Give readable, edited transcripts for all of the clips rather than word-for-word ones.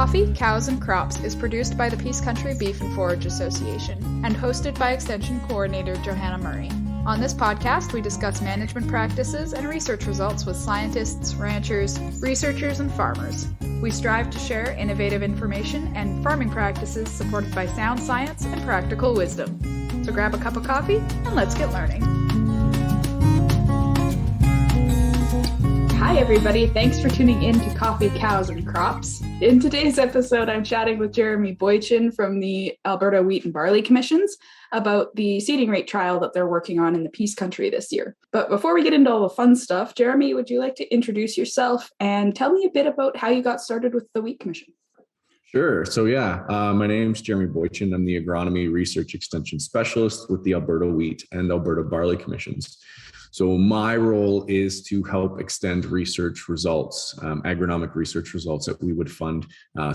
Coffee, Cows and Crops is produced by the Peace Country Beef and Forage Association and hosted by Extension Coordinator Johanna Murray. On this podcast, we discuss management practices and research results with scientists, ranchers, researchers, and farmers. We strive to share innovative information and farming practices supported by sound science and practical wisdom. So grab a cup of coffee and let's get learning. Hi, everybody. Thanks for tuning in to Coffee, Cows, and Crops. In today's episode, I'm chatting with Jeremy Boychyn from the Alberta Wheat and Barley Commissions about the seeding rate trial that they're working on in the Peace Country this year. But before we get into all the fun stuff, Jeremy, would you like to introduce yourself and tell me a bit about how you got started with the Wheat Commission? Sure. So my name's Jeremy Boychyn. I'm the Agronomy Research Extension Specialist with the Alberta Wheat and Alberta Barley Commissions. So my role is to help extend research results, agronomic research results that we would fund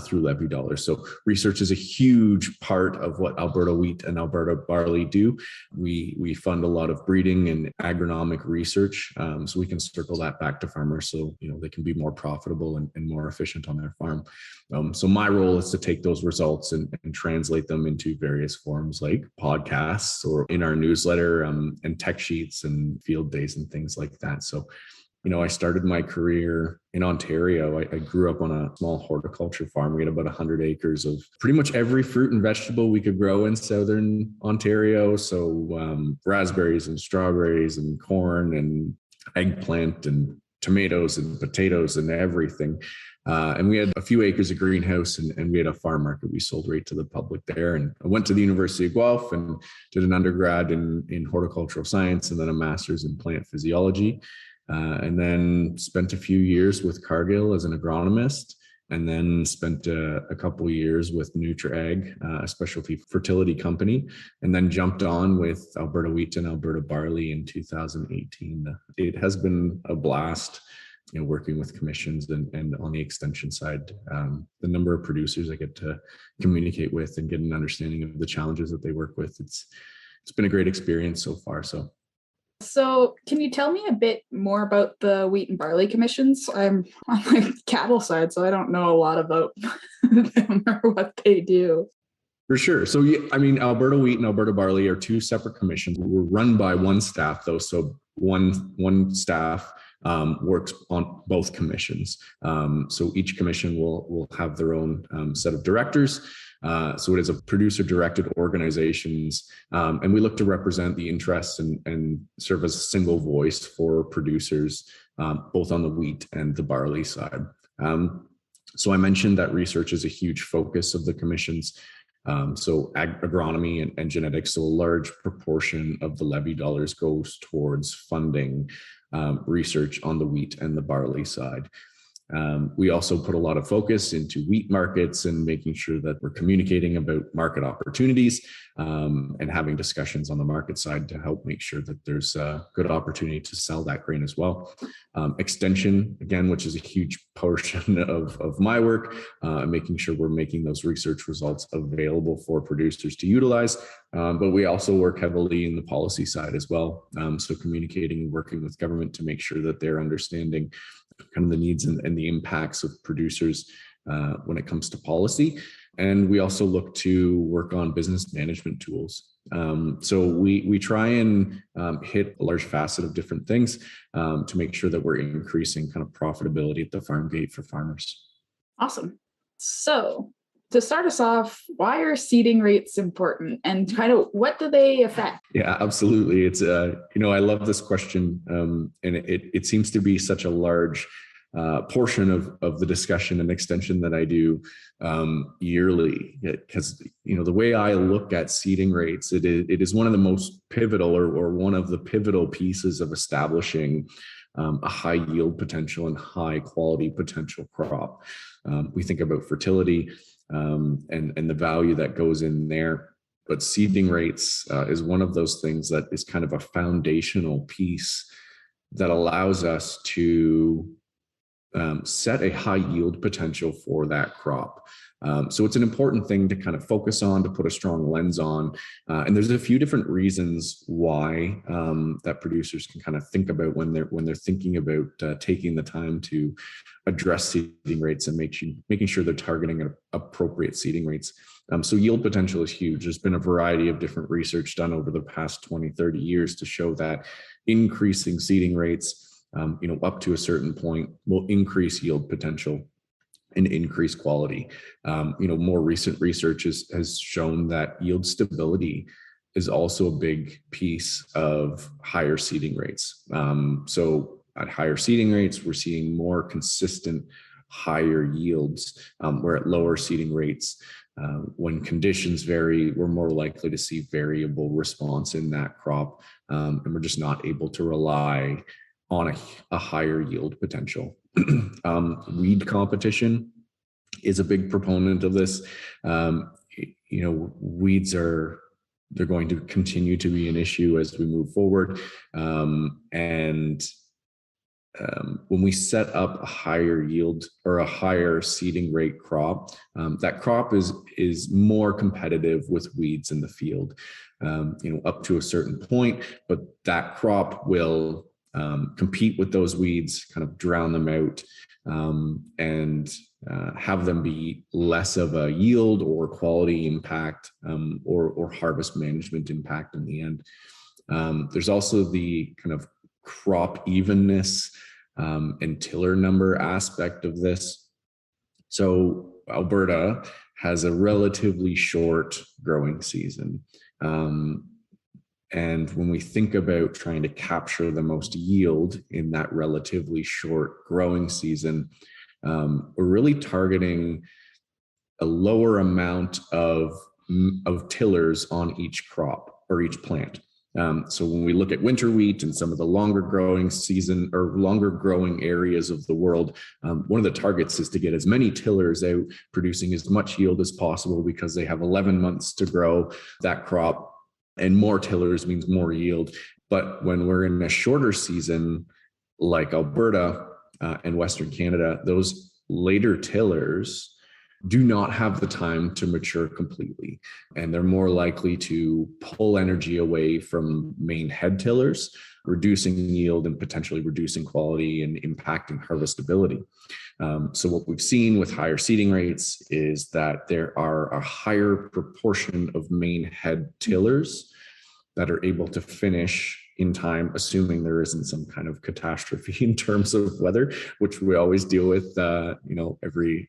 through levy dollars. So research is a huge part of what Alberta Wheat and Alberta Barley do. We fund a lot of breeding and agronomic research, so we can circle that back to farmers so they can be more profitable and more efficient on their farm. So my role is to take those results and translate them into various forms like podcasts or in our newsletter and tech sheets and field days and things like that. So, I started my career in Ontario. I grew up on a small horticulture farm. We had about 100 acres of pretty much every fruit and vegetable we could grow in southern Ontario. So raspberries and strawberries and corn and eggplant and tomatoes and potatoes and everything. And we had a few acres of greenhouse and we had a farm market. We sold right to the public there. And I went to the University of Guelph and did an undergrad in horticultural science and then a master's in plant physiology. And then spent a few years with Cargill as an agronomist, and then spent a couple of years with NutraAg, a specialty fertility company, and then jumped on with Alberta Wheat and Alberta Barley in 2018. It has been a blast. Working with commissions and on the extension side, the number of producers I get to communicate with and get an understanding of the challenges that they work with. It's been a great experience so far. So can you tell me a bit more about the Wheat and Barley Commissions? I'm on the cattle side, so I don't know a lot about them or what they do. For sure. So, Alberta Wheat and Alberta Barley are two separate commissions. We're run by one staff, though. So one staff works on both commissions. So each commission will have their own set of directors. So it is a producer-directed organizations, and we look to represent the interests and serve as a single voice for producers, both on the wheat and the barley side. So I mentioned that research is a huge focus of the commissions. So agronomy and genetics, so a large proportion of the levy dollars goes towards funding research on the wheat and the barley side. We also put a lot of focus into wheat markets and making sure that we're communicating about market opportunities and having discussions on the market side to help make sure that there's a good opportunity to sell that grain as well. Extension, again, which is a huge portion of my work, making sure we're making those research results available for producers to utilize. But we also work heavily in the policy side as well. So communicating and working with government to make sure that they're understanding kind of the needs and the impacts of producers when it comes to policy. And we also look to work on business management tools. So we try and hit a large facet of different things to make sure that we're increasing kind of profitability at the farm gate for farmers. Awesome. So to start us off, why are seeding rates important and kind of what do they affect? Yeah, absolutely. It's, I love this question. And it seems to be such a large portion of the discussion and extension that I do yearly, because, the way I look at seeding rates, it is one of the most pivotal or one of the pivotal pieces of establishing a high yield potential and high quality potential crop. We think about fertility and the value that goes in there. But seeding rates is one of those things that is kind of a foundational piece that allows us to set a high yield potential for that crop. So it's an important thing to kind of focus on, to put a strong lens on. And there's a few different reasons why that producers can kind of think about when they're thinking about taking the time to address seeding rates and making sure they're targeting appropriate seeding rates. So yield potential is huge. There's been a variety of different research done over the past 20, 30 years to show that increasing seeding rates, up to a certain point, will increase yield potential and increase quality. More recent research has shown that yield stability is also a big piece of higher seeding rates. So at higher seeding rates, we're seeing more consistent higher yields, where at lower seeding rates, when conditions vary, we're more likely to see variable response in that crop, and we're just not able to rely on a higher yield potential. Weed competition is a big proponent of this. Weeds they're going to continue to be an issue as we move forward. When we set up a higher yield or a higher seeding rate crop, that crop is more competitive with weeds in the field, up to a certain point, but that crop will compete with those weeds, kind of drown them out, and have them be less of a yield or quality impact, or harvest management impact in the end. There's also the kind of crop evenness and tiller number aspect of this. So Alberta has a relatively short growing season. And when we think about trying to capture the most yield in that relatively short growing season, we're really targeting a lower amount of tillers on each crop or each plant. So when we look at winter wheat and some of the longer growing season or longer growing areas of the world, one of the targets is to get as many tillers out producing as much yield as possible, because they have 11 months to grow that crop, and more tillers means more yield. But when we're in a shorter season like Alberta and Western Canada, those later tillers do not have the time to mature completely, and they're more likely to pull energy away from main head tillers, reducing yield and potentially reducing quality and impacting harvestability. So what we've seen with higher seeding rates is that there are a higher proportion of main head tillers that are able to finish in time, assuming there isn't some kind of catastrophe in terms of weather, which we always deal with, every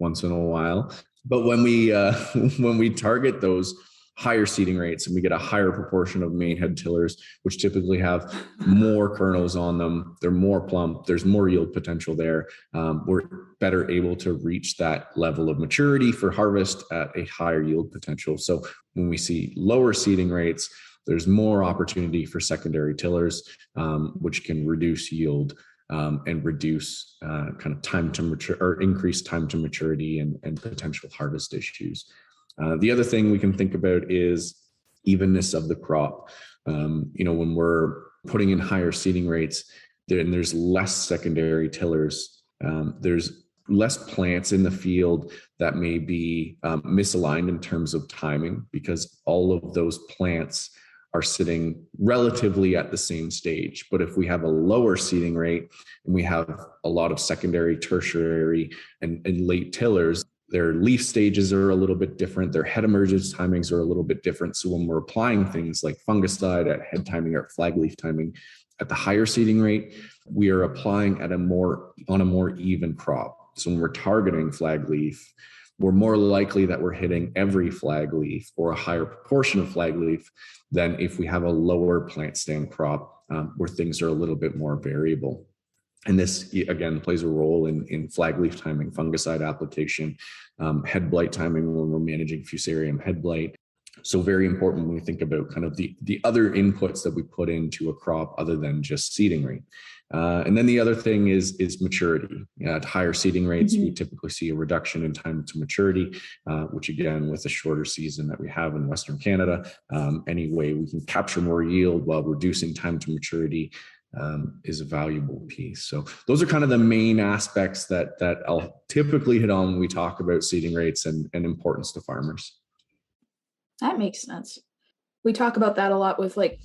once in a while. But when we target those higher seeding rates and we get a higher proportion of main head tillers, which typically have more kernels on them, they're more plump, there's more yield potential there, we're better able to reach that level of maturity for harvest at a higher yield potential. So when we see lower seeding rates, there's more opportunity for secondary tillers, which can reduce yield and reduce kind of time to mature, or increase time to maturity and potential harvest issues. The other thing we can think about is evenness of the crop. When we're putting in higher seeding rates, there's less secondary tillers. There's less plants in the field that may be misaligned in terms of timing, because all of those plants are sitting relatively at the same stage. But if we have a lower seeding rate and we have a lot of secondary, tertiary, and late tillers, their leaf stages are a little bit different. Their head emergence timings are a little bit different. So when we're applying things like fungicide at head timing or flag leaf timing at the higher seeding rate, we are applying on a more even crop. So when we're targeting flag leaf, we're more likely that we're hitting every flag leaf or a higher proportion of flag leaf than if we have a lower plant stand crop, where things are a little bit more variable. And this, again, plays a role in flag leaf timing, fungicide application, head blight timing when we're managing fusarium head blight. So very important when we think about kind of the other inputs that we put into a crop other than just seeding rate. And then the other thing is maturity. At higher seeding rates, we typically see a reduction in time to maturity, which again, with a shorter season that we have in Western Canada, any way we can capture more yield while reducing time to maturity is a valuable piece. So those are kind of the main aspects that I'll typically hit on when we talk about seeding rates and importance to farmers. That makes sense. We talk about that a lot with like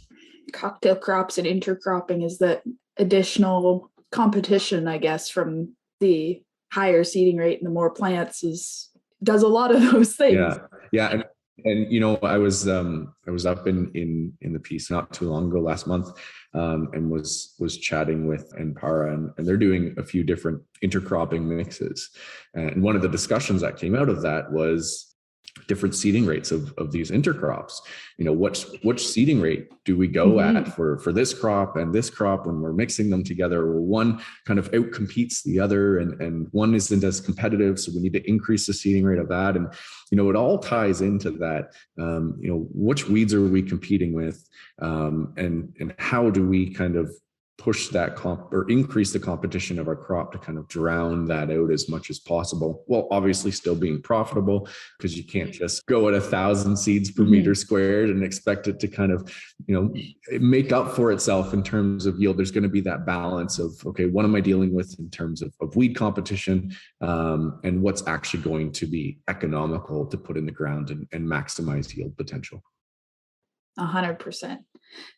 cocktail crops and intercropping, is that additional competition, I guess, from the higher seeding rate and the more plants does a lot of those things. Yeah. And you know, I was up in the piece not too long ago, last month, and was chatting with Enpara, and they're doing a few different intercropping mixes. And one of the discussions that came out of that was different seeding rates of these intercrops. You know, which seeding rate do we go at for this crop and this crop when we're mixing them together? Well, one kind of outcompetes the other, and one isn't as competitive, so we need to increase the seeding rate of that. And you know, it all ties into that. You know, which weeds are we competing with, and how do we kind of push that or increase the competition of our crop to kind of drown that out as much as possible, while obviously still being profitable, because you can't just go at 1,000 seeds per meter squared and expect it to kind of, you know, make up for itself in terms of yield. There's going to be that balance of, okay, what am I dealing with in terms of weed competition, and what's actually going to be economical to put in the ground and maximize yield potential. 100%.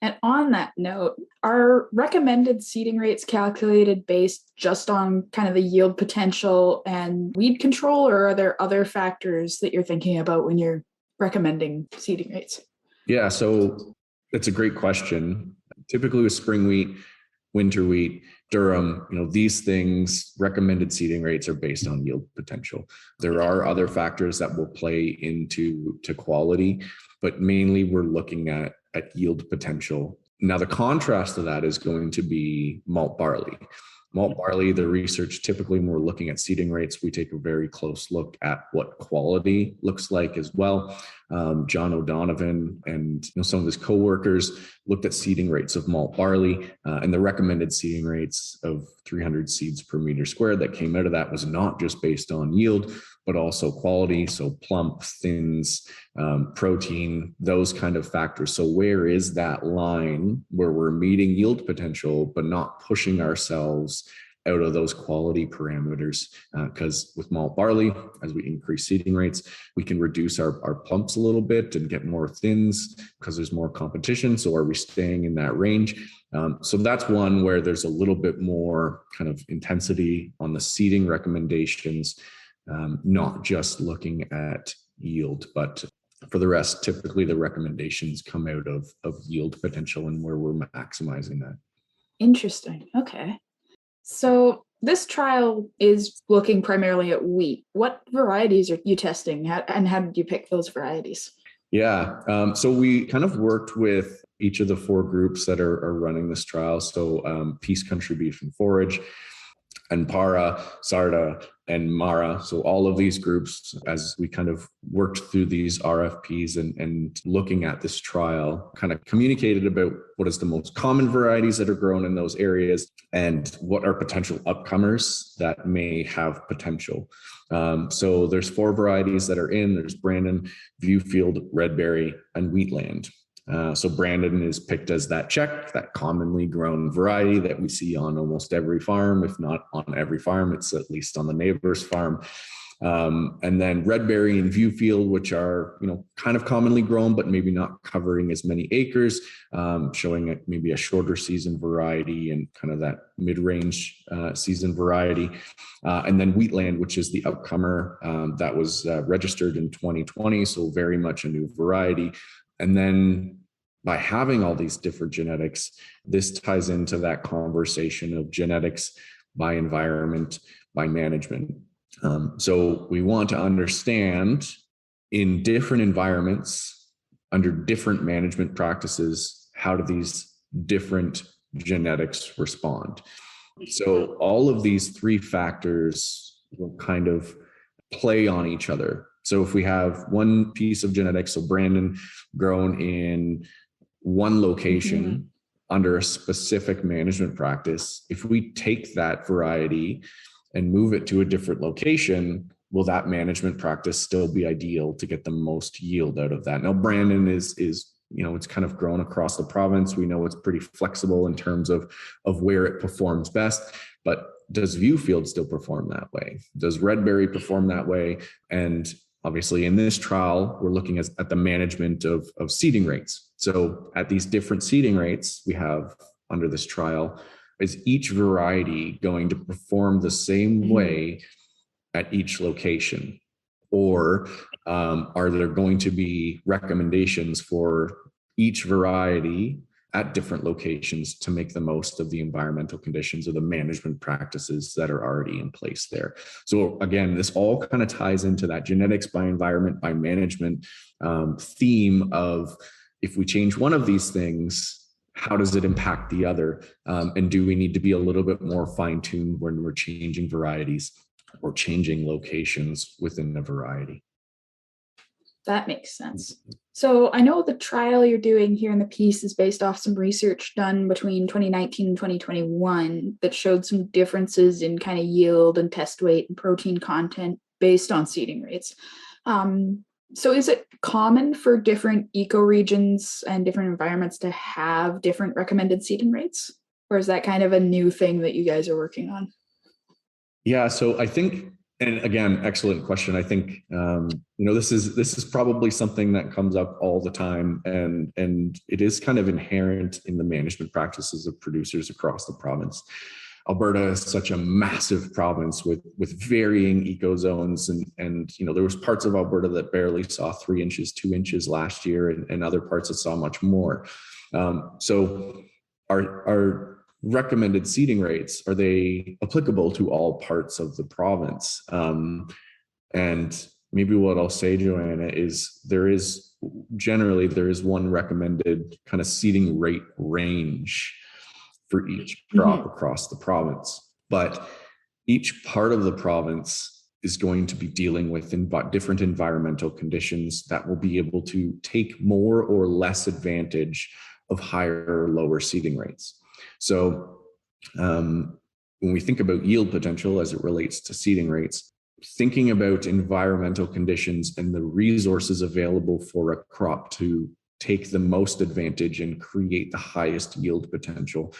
And on that note, are recommended seeding rates calculated based just on kind of the yield potential and weed control, or are there other factors that you're thinking about when you're recommending seeding rates? Yeah, so it's a great question. Typically with spring wheat, winter wheat, durum, you know, these things, recommended seeding rates are based on yield potential. There are other factors that will play into quality, but mainly we're looking at yield potential. Now, the contrast to that is going to be malt barley. Malt barley, the research, typically when we're looking at seeding rates, we take a very close look at what quality looks like as well. John O'Donovan and some of his coworkers looked at seeding rates of malt barley, and the recommended seeding rates of 300 seeds per meter squared that came out of that was not just based on yield, but also quality, so plump, thins, protein, those kind of factors. So where is that line where we're meeting yield potential, but not pushing ourselves out of those quality parameters? Because with malt barley, as we increase seeding rates, we can reduce our plumps a little bit and get more thins because there's more competition. So are we staying in that range? So that's one where there's a little bit more kind of intensity on the seeding recommendations, not just looking at yield, but for the rest, typically the recommendations come out of yield potential and where we're maximizing that. Interesting. Okay. So this trial is looking primarily at wheat. What varieties are you testing, and how did you pick those varieties? Yeah. So we kind of worked with each of the 4 groups that are running this trial. So Peace Country Beef and Forage, Enpara, Sarda, and Mara. So all of these groups, as we kind of worked through these RFPs and looking at this trial, kind of communicated about what is the most common varieties that are grown in those areas and what are potential upcomers that may have potential. So there's 4 varieties that are in. There's Brandon, Viewfield, Redberry, and Wheatland. So Brandon is picked as that check, that commonly grown variety that we see on almost every farm. If not on every farm, it's at least on the neighbor's farm. And then Redberry and Viewfield, which are, kind of commonly grown, but maybe not covering as many acres, showing maybe a shorter season variety and kind of that mid-range season variety. And then Wheatland, which is the upcomer that was registered in 2020. So very much a new variety. And then by having all these different genetics, this ties into that conversation of genetics by environment, by management. So we want to understand in different environments, under different management practices, how do these different genetics respond? So all of these 3 factors will kind of play on each other. So if we have one piece of genetics, so Brandon grown in one location under a specific management practice, if we take that variety and move it to a different location, will that management practice still be ideal to get the most yield out of that? Now, Brandon is it's kind of grown across the province. We know it's pretty flexible in terms of where it performs best. But does Viewfield still perform that way? Does Redberry perform that way? And obviously in this trial, we're looking at the management of seeding rates. So at these different seeding rates we have under this trial, is each variety going to perform the same way at each location? Or are there going to be recommendations for each variety at different locations to make the most of the environmental conditions or the management practices that are already in place there? So again, this all kind of ties into that genetics by environment by management theme of, if we change one of these things, how does it impact the other? And do we need to be a little bit more fine-tuned when we're changing varieties or changing locations within a variety? That makes sense. So I know the trial you're doing here in the piece is based off some research done between 2019 and 2021 that showed some differences in kind of yield and test weight and protein content based on seeding rates. So is it common for different ecoregions and different environments to have different recommended seeding rates? Or is that kind of a new thing that you guys are working on? Yeah, so I think, and again, excellent question. I think this is probably something that comes up all the time, and it is kind of inherent in the management practices of producers across the province. Alberta is such a massive province with varying ecozones, and there was parts of Alberta that barely saw 3 inches, 2 inches last year, and other parts that saw much more. So our recommended seeding rates, are they applicable to all parts of the province? And maybe what I'll say, Joanna, is there is one recommended kind of seeding rate range for each crop across the province, but each part of the province is going to be dealing with different environmental conditions that will be able to take more or less advantage of higher or lower seeding rates. So when we think about yield potential as it relates to seeding rates, thinking about environmental conditions and the resources available for a crop to take the most advantage and create the highest yield potential,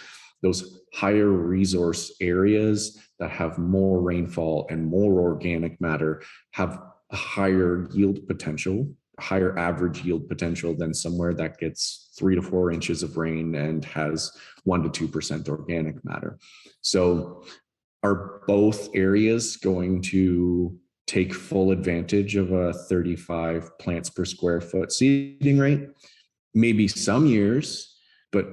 those higher resource areas that have more rainfall and more organic matter have a higher yield potential, higher average yield potential than somewhere that gets 3 to 4 inches of rain and has 1% to 2% organic matter. So are both areas going to take full advantage of a 35 plants per square foot seeding rate? Maybe some years, but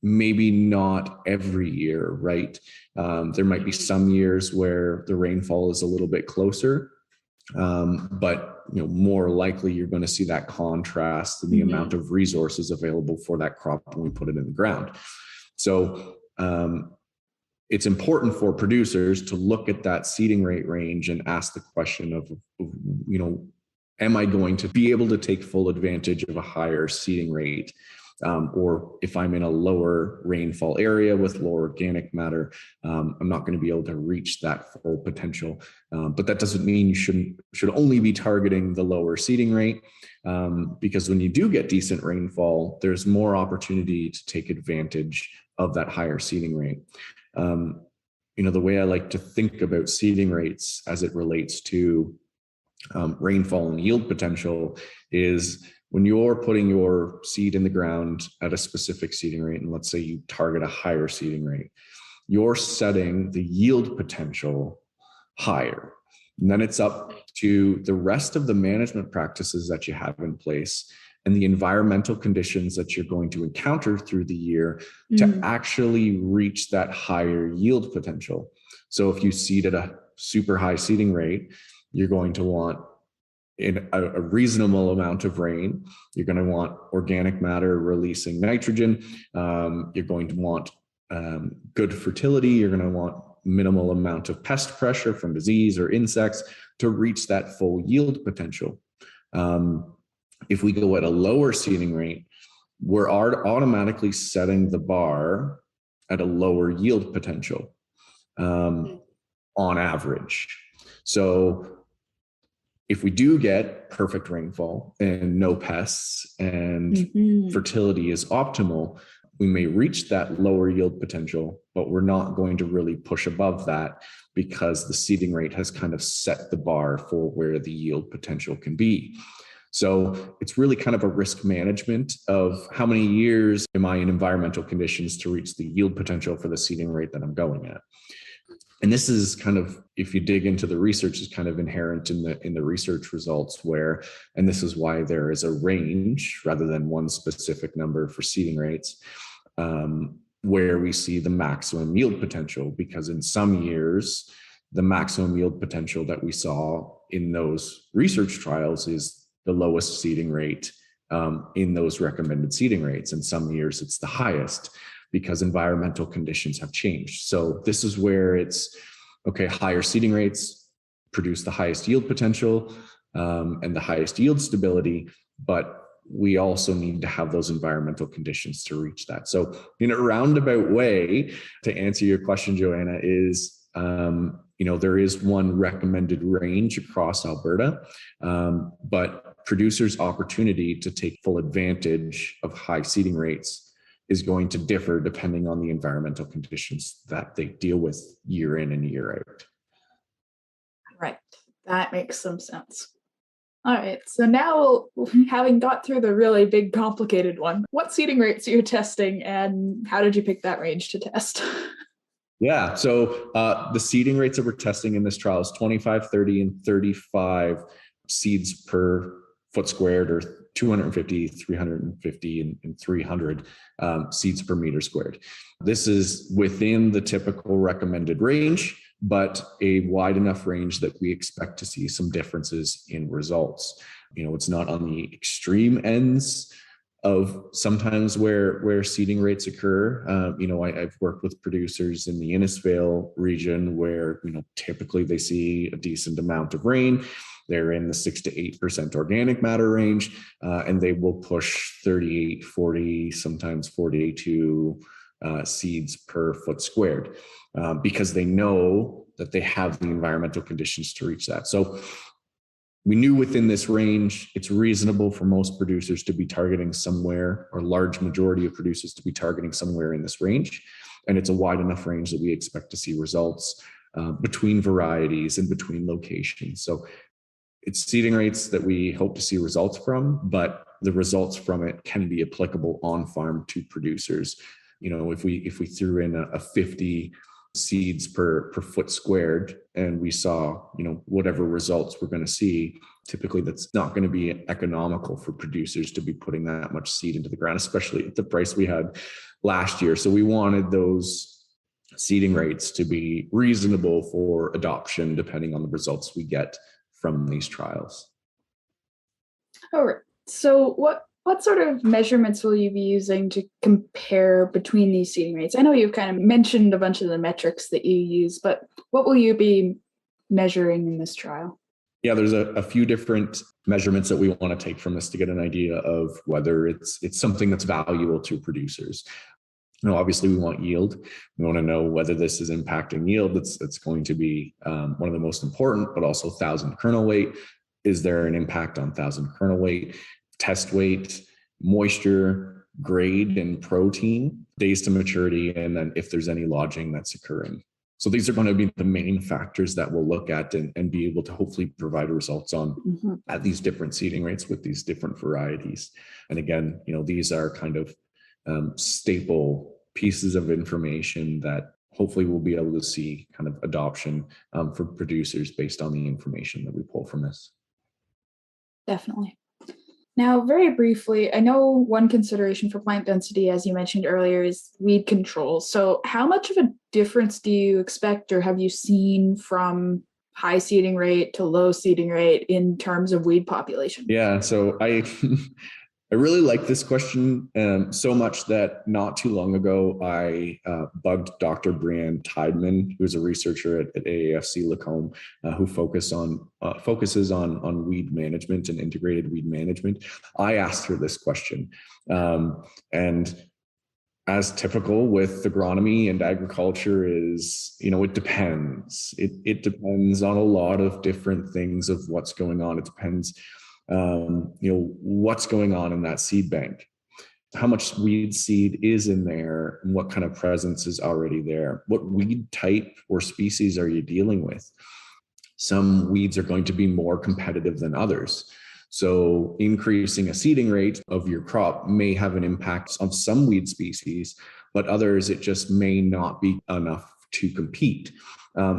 maybe not every year, right? There might be some years where the rainfall is a little bit closer, but more likely you're going to see that contrast in the amount of resources available for that crop when we put it in the ground. So it's important for producers to look at that seeding rate range and ask the question of am I going to be able to take full advantage of a higher seeding rate? Or if I'm in a lower rainfall area with lower organic matter, I'm not going to be able to reach that full potential. But that doesn't mean you should only be targeting the lower seeding rate, because when you do get decent rainfall, there's more opportunity to take advantage of that higher seeding rate. The way I like to think about seeding rates as it relates to rainfall and yield potential is, when you're putting your seed in the ground at a specific seeding rate, and let's say you target a higher seeding rate, you're setting the yield potential higher. And then it's up to the rest of the management practices that you have in place and the environmental conditions that you're going to encounter through the year to actually reach that higher yield potential. So if you seed at a super high seeding rate, you're going to want in a reasonable amount of rain. You're going to want organic matter releasing nitrogen. You're going to want good fertility. You're going to want minimal amount of pest pressure from disease or insects to reach that full yield potential. If we go at a lower seeding rate, we're automatically setting the bar at a lower yield potential on average. So if we do get perfect rainfall and no pests and fertility is optimal, we may reach that lower yield potential, but we're not going to really push above that because the seeding rate has kind of set the bar for where the yield potential can be. So it's really kind of a risk management of how many years am I in environmental conditions to reach the yield potential for the seeding rate that I'm going at. And this is kind of, if you dig into the research, is kind of inherent in the research results where, and this is why there is a range rather than one specific number for seeding rates, where we see the maximum yield potential, because in some years, the maximum yield potential that we saw in those research trials is the lowest seeding rate in those recommended seeding rates. In some years, it's the highest, because environmental conditions have changed. So this is where it's, okay, higher seeding rates produce the highest yield potential and the highest yield stability, but we also need to have those environmental conditions to reach that. So in a roundabout way, to answer your question, Joanna, is, there is one recommended range across Alberta, but producers' opportunity to take full advantage of high seeding rates is going to differ depending on the environmental conditions that they deal with year in and year out. Right. That makes some sense. All right. So now, having got through the really big, complicated one, what seeding rates are you testing and how did you pick that range to test? Yeah. So the seeding rates that we're testing in this trial is 25, 30, and 35 seeds per foot squared, or 250, 350, and 300 seeds per meter squared. This is within the typical recommended range, but a wide enough range that we expect to see some differences in results. It's not on the extreme ends of sometimes where seeding rates occur. I've worked with producers in the Innisfail region where, typically they see a decent amount of rain. They're in the 6 to 8% organic matter range, and they will push 38, 40, sometimes 42 seeds per foot squared because they know that they have the environmental conditions to reach that. So we knew within this range, it's reasonable for most producers to be targeting somewhere, or large majority of producers to be targeting somewhere in this range. And it's a wide enough range that we expect to see results between varieties and between locations. So it's seeding rates that we hope to see results from, but the results from it can be applicable on farm to producers. If we threw in a 50 seeds per foot squared and we saw, whatever results we're going to see, typically that's not going to be economical for producers to be putting that much seed into the ground, especially at the price we had last year. So we wanted those seeding rates to be reasonable for adoption, depending on the results we get from these trials. All right. So what sort of measurements will you be using to compare between these seeding rates? I know you've kind of mentioned a bunch of the metrics that you use, but what will you be measuring in this trial? Yeah, there's a few different measurements that we want to take from this to get an idea of whether it's something that's valuable to producers. Obviously we want yield. We want to know whether this is impacting yield. That's going to be one of the most important, but also 1,000 kernel weight. Is there an impact on 1,000 kernel weight, test weight, moisture, grade, and protein, days to maturity, and then if there's any lodging that's occurring. So these are going to be the main factors that we'll look at and be able to hopefully provide results on at these different seeding rates with these different varieties. And again, these are kind of staple pieces of information that hopefully we'll be able to see kind of adoption for producers based on the information that we pull from this. Definitely. Now, very briefly, I know one consideration for plant density, as you mentioned earlier, is weed control. So how much of a difference do you expect or have you seen from high seeding rate to low seeding rate in terms of weed population? Yeah, so I really like this question so much that not too long ago, I bugged Dr. Brianne Tideman, who's a researcher at AAFC Lacombe, who focuses on weed management and integrated weed management. I asked her this question, and as typical with agronomy and agriculture is, it depends. It depends on a lot of different things of what's going on. It depends, what's going on in that seed bank, how much weed seed is in there, and what kind of presence is already there. What weed type or species are you dealing with? Some weeds are going to be more competitive than others. So increasing a seeding rate of your crop may have an impact on some weed species, but others, it just may not be enough to compete.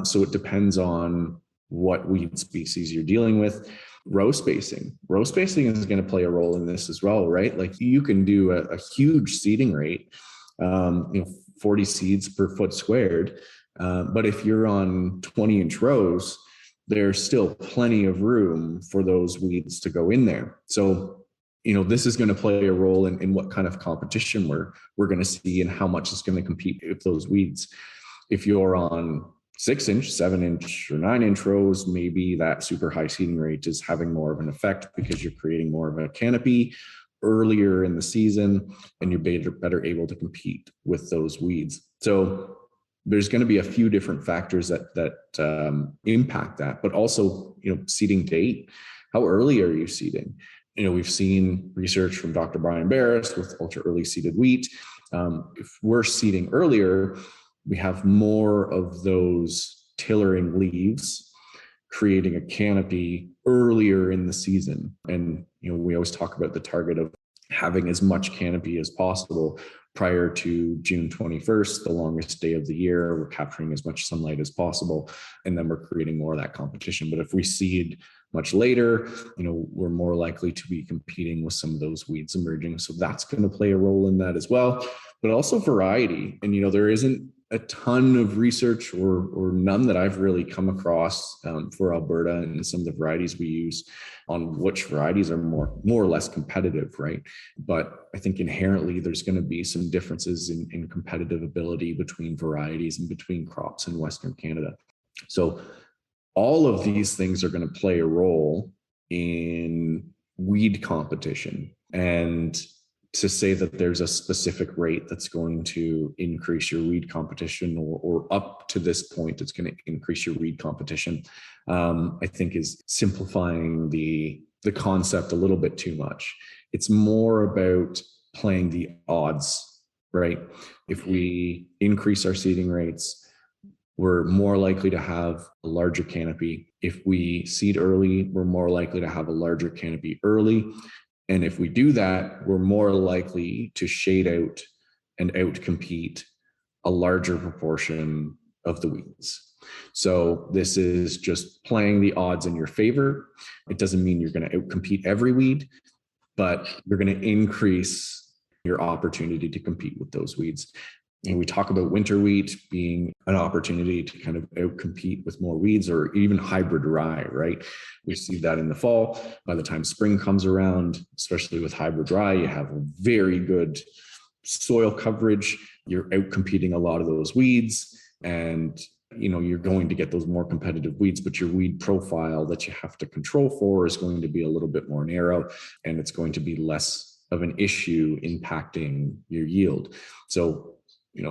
So it depends on what weed species you're dealing with. Row spacing is going to play a role in this as well, right? Like you can do a huge seeding rate, 40 seeds per foot squared. But if you're on 20-inch rows, there's still plenty of room for those weeds to go in there. So, this is going to play a role in what kind of competition we're going to see and how much it's going to compete with those weeds. If you're on 6-inch, 7-inch, or 9-inch rows, maybe that super high seeding rate is having more of an effect because you're creating more of a canopy earlier in the season and you're better able to compete with those weeds. So there's going to be a few different factors that impact that, but also, seeding date. How early are you seeding? We've seen research from Dr. Brian Barris with ultra early seeded wheat. If we're seeding earlier, we have more of those tillering leaves, creating a canopy earlier in the season. And, we always talk about the target of having as much canopy as possible prior to June 21st, the longest day of the year. We're capturing as much sunlight as possible, and then we're creating more of that competition. But if we seed much later, we're more likely to be competing with some of those weeds emerging. So that's going to play a role in that as well, but also variety. And, there isn't a ton of research or none that I've really come across for Alberta and some of the varieties we use on which varieties are more or less competitive, right? But I think inherently there's going to be some differences in competitive ability between varieties and between crops in Western Canada. So all of these things are going to play a role in weed competition. And to say that there's a specific rate that's going to increase your weed competition or up to this point, it's going to increase your weed competition, I think is simplifying the concept a little bit too much. It's more about playing the odds, right? If we increase our seeding rates, we're more likely to have a larger canopy. If we seed early, we're more likely to have a larger canopy early. And if we do that, we're more likely to shade out and outcompete a larger proportion of the weeds. So this is just playing the odds in your favor. It doesn't mean you're going to outcompete every weed, but you're going to increase your opportunity to compete with those weeds. And we talk about winter wheat being an opportunity to kind of outcompete with more weeds or even hybrid rye, right? We see that in the fall. By the time spring comes around, especially with hybrid rye, you have a very good soil coverage. You're outcompeting a lot of those weeds and you're going to get those more competitive weeds, but your weed profile that you have to control for is going to be a little bit more narrow and it's going to be less of an issue impacting your yield. So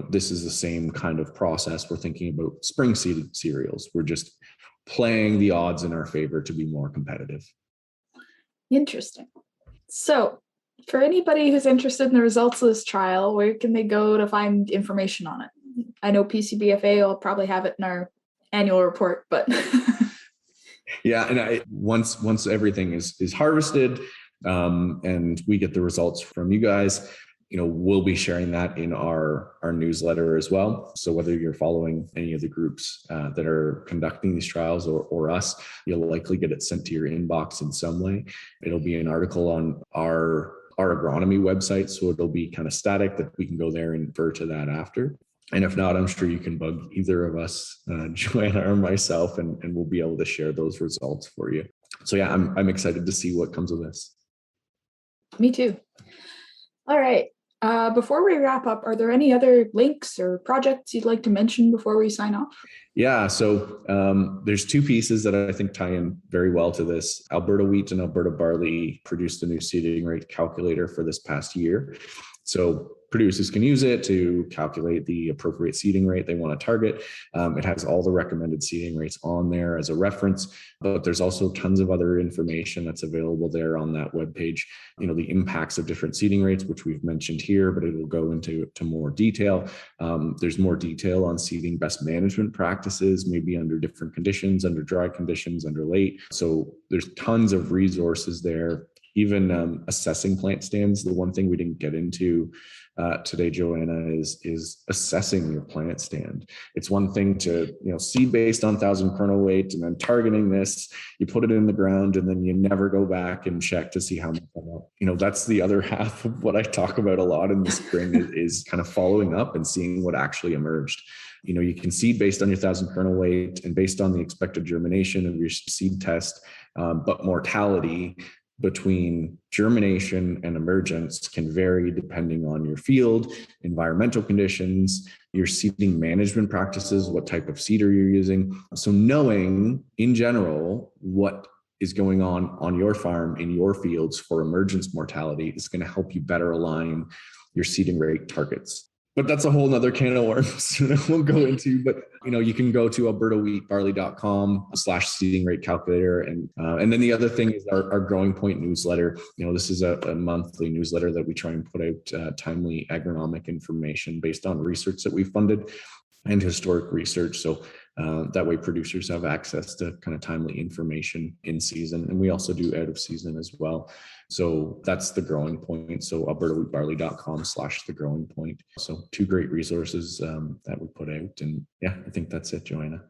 this is the same kind of process. We're thinking about spring seeded cereals. We're just playing the odds in our favor to be more competitive. Interesting. So for anybody who's interested in the results of this trial, where can they go to find information on it? I know PCBFA will probably have it in our annual report, but yeah. And once everything is harvested and we get the results from you guys, we'll be sharing that in our newsletter as well. So whether you're following any of the groups that are conducting these trials or us, you'll likely get it sent to your inbox in some way. It'll be an article on our agronomy website. So it'll be kind of static that we can go there and refer to that after. And if not, I'm sure you can bug either of us, Joanna or myself, and we'll be able to share those results for you. So yeah, I'm excited to see what comes of this. Me too. All right. Before we wrap up, are there any other links or projects you'd like to mention before we sign off? Yeah, so there's two pieces that I think tie in very well to this. Alberta Wheat and Alberta Barley produced a new seeding rate calculator for this past year. So producers can use it to calculate the appropriate seeding rate they want to target. It has all the recommended seeding rates on there as a reference, but there's also tons of other information that's available there on that webpage. The impacts of different seeding rates, which we've mentioned here, but it will go into more detail. There's more detail on seeding best management practices, maybe under different conditions, under dry conditions, under late. So there's tons of resources there. Even assessing plant stands. The one thing we didn't get into today, Joanna, is assessing your plant stand. It's one thing to seed based on 1,000 kernel weight and then targeting this. You put it in the ground and then you never go back and check to see how much come up. That's the other half of what I talk about a lot in the spring is kind of following up and seeing what actually emerged. You can seed based on your 1,000 kernel weight and based on the expected germination of your seed test, but mortality between germination and emergence can vary depending on your field, environmental conditions, your seeding management practices, what type of seeder you're using. So knowing in general what is going on your farm, in your fields for emergence mortality is going to help you better align your seeding rate targets. But that's a whole nother can of worms that we'll go into. But you can go to albertawheatbarley.com/seeding rate calculator. And then the other thing is our Growing Point newsletter. This is a monthly newsletter that we try and put out timely agronomic information based on research that we funded and historic research. So that way producers have access to kind of timely information in season. And we also do out of season as well. So that's the Growing Point. So albertawheatbarley.com/the Growing Point. So 2 great resources that we put out. And yeah, I think that's it, Joanna.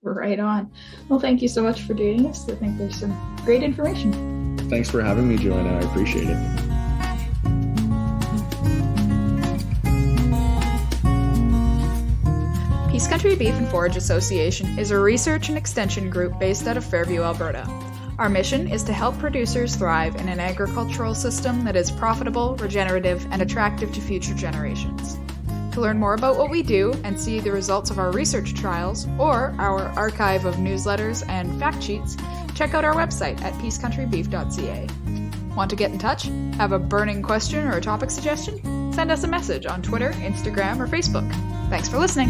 Right on. Well, thank you so much for doing this. I think there's some great information. Thanks for having me, Joanna. I appreciate it. Peace Country Beef and Forage Association is a research and extension group based out of Fairview, Alberta. Our mission is to help producers thrive in an agricultural system that is profitable, regenerative, and attractive to future generations. To learn more about what we do and see the results of our research trials or our archive of newsletters and fact sheets, check out our website at peacecountrybeef.ca. Want to get in touch? Have a burning question or a topic suggestion? Send us a message on Twitter, Instagram, or Facebook. Thanks for listening.